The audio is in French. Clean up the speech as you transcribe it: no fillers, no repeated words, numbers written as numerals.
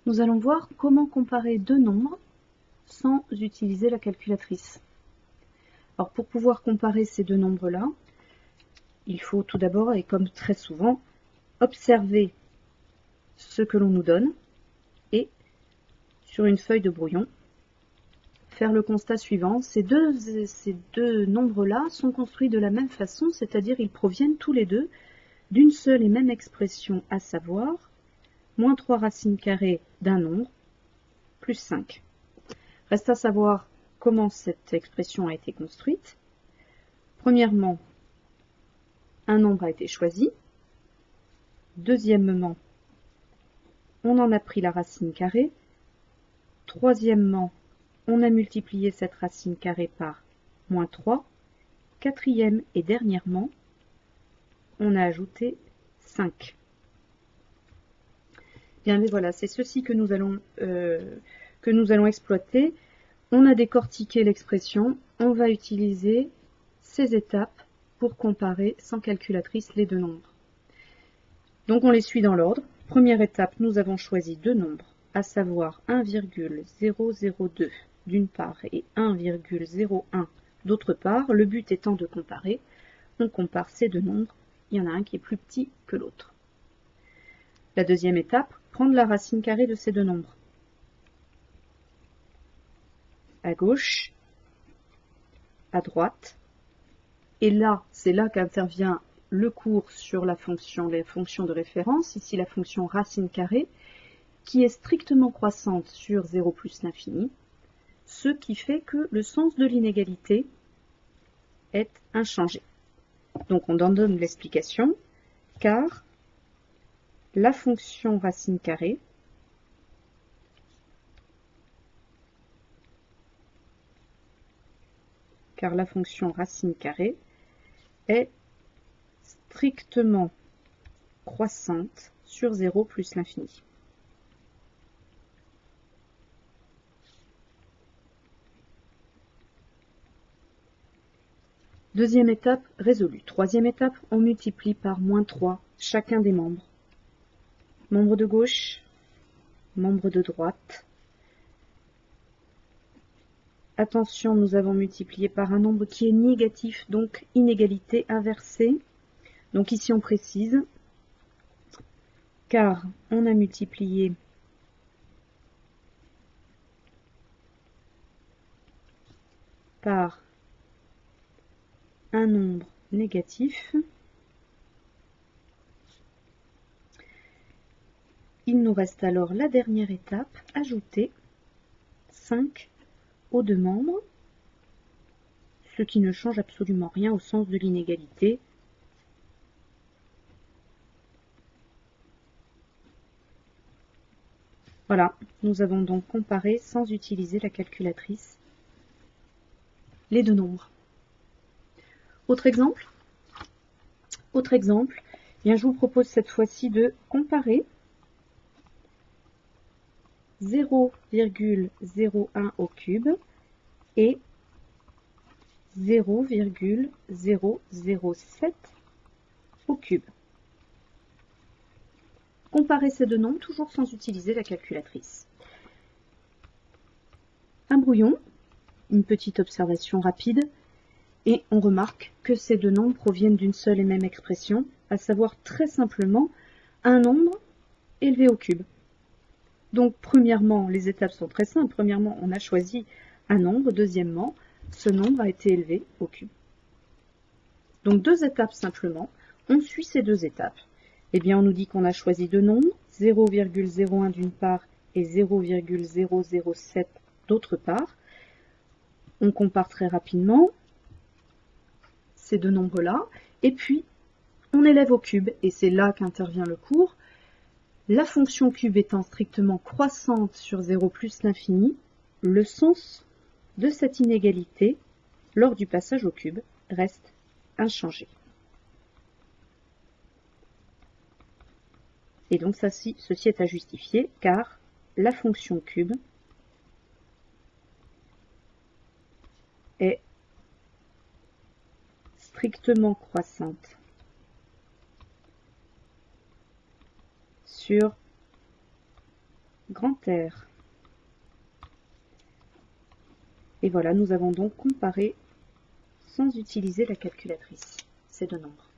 Nous allons voir comment comparer deux nombres sans utiliser la calculatrice. Alors pour pouvoir comparer ces deux nombres-là, il faut tout d'abord, et comme très souvent, observer ce que l'on nous donne et, sur une feuille de brouillon, faire le constat suivant. Ces deux nombres-là sont construits de la même façon, c'est-à-dire ils proviennent tous les deux d'une seule et même expression, à savoir moins 3 racines carrées d'un nombre plus 5. Reste à savoir comment cette expression a été construite. Premièrement, un nombre a été choisi. Deuxièmement, on en a pris la racine carrée. Troisièmement, on a multiplié cette racine carrée par moins 3. Quatrième et dernièrement, on a ajouté 5. Bien, mais voilà, c'est ceci que nous allons exploiter. On a décortiqué l'expression, on va utiliser ces étapes pour comparer sans calculatrice les deux nombres. Donc on les suit dans l'ordre. Première étape, nous avons choisi deux nombres, à savoir 1,002 d'une part et 1,01 d'autre part. Le but étant de comparer. On compare ces deux nombres, il y en a un qui est plus petit que l'autre. La deuxième étape, prendre la racine carrée de ces deux nombres. À gauche, à droite. Et là, c'est là qu'intervient le cours sur les fonctions de référence, ici la fonction racine carrée, qui est strictement croissante sur 0 plus l'infini, ce qui fait que le sens de l'inégalité est inchangé. Donc on en donne l'explication, car la fonction racine carrée est strictement croissante sur 0 plus l'infini. Deuxième étape résolue. Troisième étape, on multiplie par moins 3 chacun des membres. Membre de gauche, membre de droite. Attention, nous avons multiplié par un nombre qui est négatif, donc inégalité inversée. Donc ici on précise, car on a multiplié par un nombre négatif. Il nous reste alors la dernière étape, ajouter 5 aux deux membres, ce qui ne change absolument rien au sens de l'inégalité. Voilà, nous avons donc comparé sans utiliser la calculatrice les deux nombres. Autre exemple, bien, je vous propose cette fois-ci de comparer 0,01 au cube et 0,007 au cube. Comparer ces deux nombres toujours sans utiliser la calculatrice. Un brouillon, une petite observation rapide, et on remarque que ces deux nombres proviennent d'une seule et même expression, à savoir très simplement un nombre élevé au cube. Donc premièrement, les étapes sont très simples. Premièrement, on a choisi un nombre. Deuxièmement, ce nombre a été élevé au cube. Donc deux étapes simplement. On suit ces deux étapes. Eh bien, on nous dit qu'on a choisi deux nombres, 0,01 d'une part et 0,007 d'autre part. On compare très rapidement ces deux nombres-là, et puis on élève au cube, et c'est là qu'intervient le cours. La fonction cube étant strictement croissante sur 0 plus l'infini, le sens de cette inégalité, lors du passage au cube, reste inchangé. Et donc ceci est à justifier, car la fonction cube est strictement croissante sur grand R. Et voilà, nous avons donc comparé sans utiliser la calculatrice ces deux nombres.